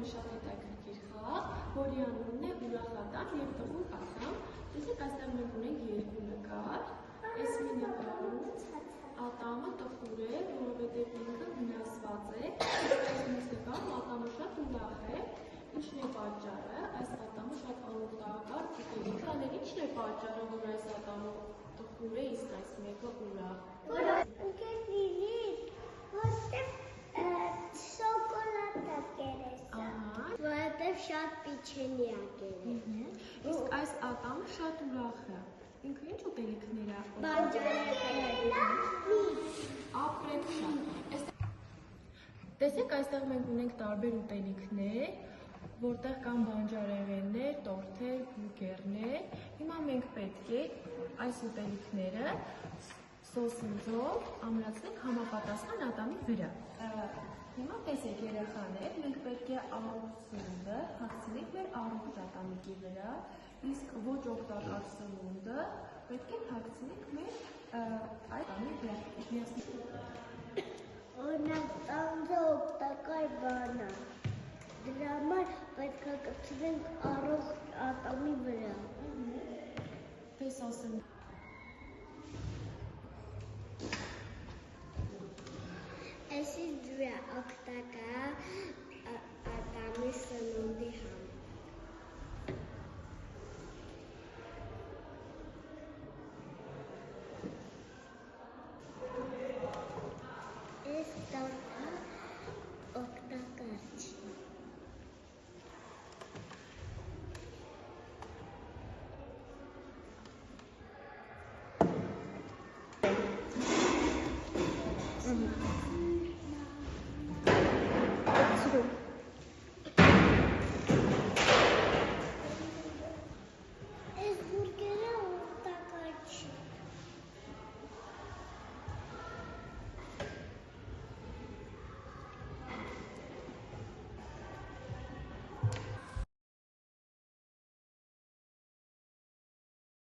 մի շատ հետաքրքիր խաղ, որի անունն է ուրախատան և տխուր ատամ։ Տեսեք, այստեղ մենք ունենք երկու նկար, այս մի նկարում ատամը տխուր է, որովհետև ինքը վնասված է, այս մյուս նկարում ատամը շատ ուրախ է։ Ինչն է պատճառը, այս ատամը շատ անօգտակար ուտելիք է, ինչն է պատճառը, որ այս ատամը տխուր է, իսկ այս մեկը ուրախ։ Որովհետև շատ պիչենյակ է։ Իսկ այս ատամը շատ ուրախ է։ Ինքը ինչ ուտելիքներ է։ Ապրեք շատ։ Տեսեք, այստեղ մենք ունենք տարբեր ուտելիքներ, որտեղ կան բանջարեղեններ, տորթեր, բուրգերներ։ Հիմա մենք պետք է այս ուտելիքները սոսինձով ամրացնենք համապատասխան ատամի վրա։ Հիմա տեսեք երեխաներ, մենք պետք է առողջ սնունդը հագցնենք մեր առողջ ատամիկի վրա, իսկ ոչ օգտակար սնունդը պետք է հագցնենք մեր այդ ատամի վրա։ Օրինակ, տանձը օգտակար բան է, դրա համար պետք է կպցնենք առողջ ատամի վրա։ Պես ասեմ։ Այսի դրա օգտակար ատամի սնունդի համար։ Այս տորթը օգտակար չի։